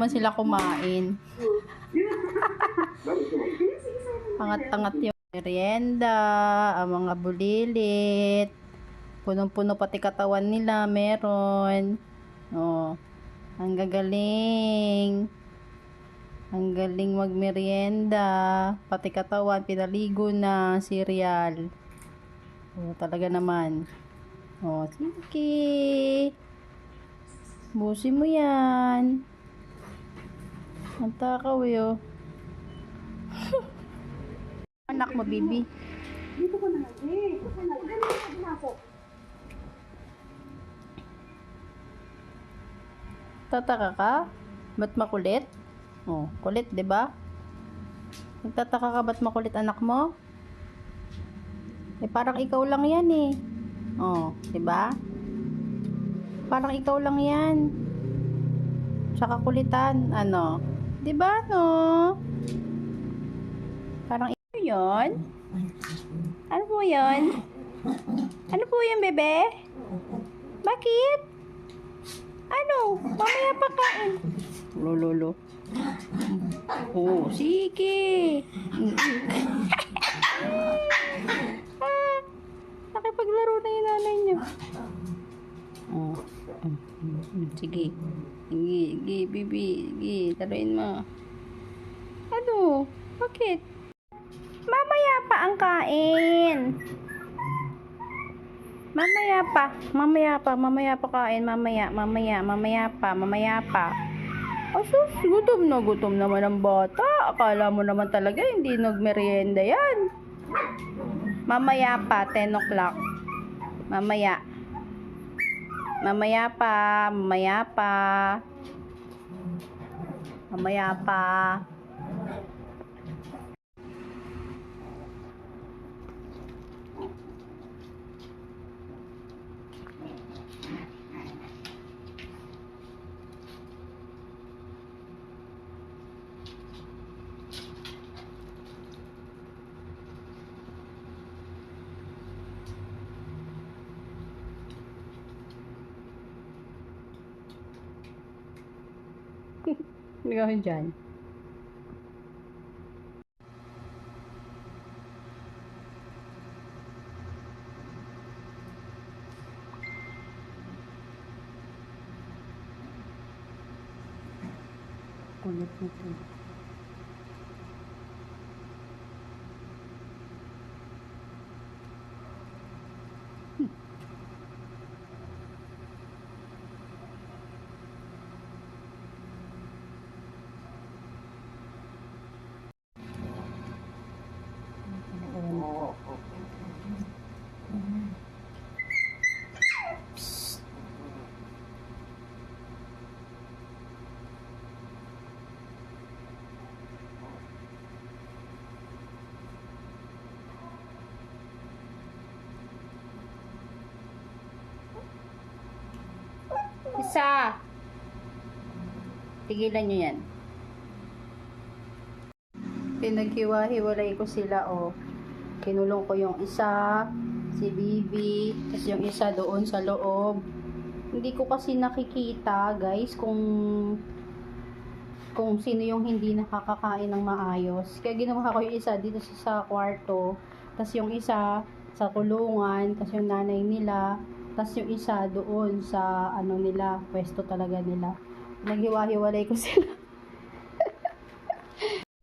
naman sila kumain. Angat-angat yung merienda, ang mga bulilit. Punong-puno pati katawan nila, meron. Oh, ang gagaling. Ang galing magmerienda. Pati katawan, pinaligo na, cereal. Oh, talaga naman. Oh, sige. Busin mo yan. Ang takaw yun. Anak mo, baby. Dito ko na lang. Dito ko na lang. Dito na ako. Tataka ka? Ba't makulit? Oh, kulit, 'di ba? Nagtataka ka ba't makulit anak mo? Eh parang ikaw lang 'yan eh. Oh, 'di ba? Parang ikaw lang 'yan. Sa kakulitan, ano? 'Di ba, no? Parang ikaw 'yon. Ano po 'yon? Ano po 'yan, bebe? Bakit? Ano? Mamaya pa kain. Lolo. Oh, sige. Nakipaglaro na yung nanay niyo. Oh. Sige. Sige, bibi. Sige, taruin mo. Ano? Bakit? Mamaya pa ang kain. Mamaya pa kain. Mamaya pa. Asus, gutom naman ang bata. Akala mo naman talaga hindi nagmerienda yan. Mamaya pa, 10 o'clock. Mamaya pa. Hindi ka dyan. Kulit nito. Isa. Tigilan nyo yan. Pinaghiwa-hiwalay ko sila, oh. Kinulong ko yung isa, si Bibi, tapos yung isa doon sa loob. Hindi ko kasi nakikita, guys, kung sino yung hindi nakakakain ng maayos. Kaya ginawa ko yung isa dito sa kwarto, tapos yung isa sa kulungan, tapos yung nanay nila, tapos yung isa doon sa ano nila, pwesto talaga nila. Naghiwa-hiwalay ko sila.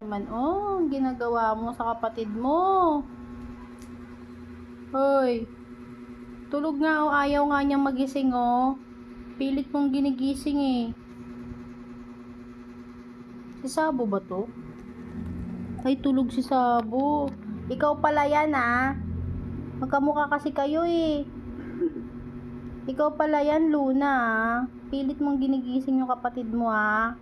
Naman, oh, ginagawa mo sa kapatid mo. Hoy, tulog nga, oh, ayaw nga niyang magising, oh. Pilit mong ginigising, eh. Si Sabo ba to? Ay, tulog si Sabo. Ikaw pala yan, ah. Magkamukha kasi kayo, eh. Ikaw pala yan, Luna, ah. Pilit mong ginigising yung kapatid mo, ah.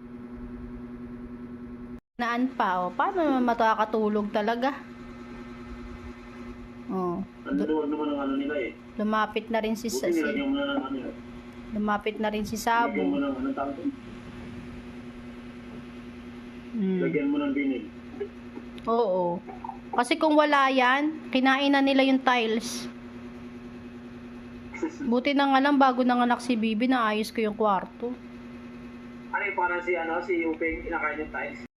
Naan pa, oh. Paano naman makakatulog talaga? Oh. Naman ang ano nila eh. Lumapit na rin si Lumapit na rin si Sabo. Lagyan mo ng anong tawag doon? Lagyan mo ng binig. Oo. Kasi kung wala yan, kinain na nila yung tiles. Buti na nga lang bago nanganak si Bibi, naayos ko yung kwarto. Ano yung parang si Uping inakain yung tiles?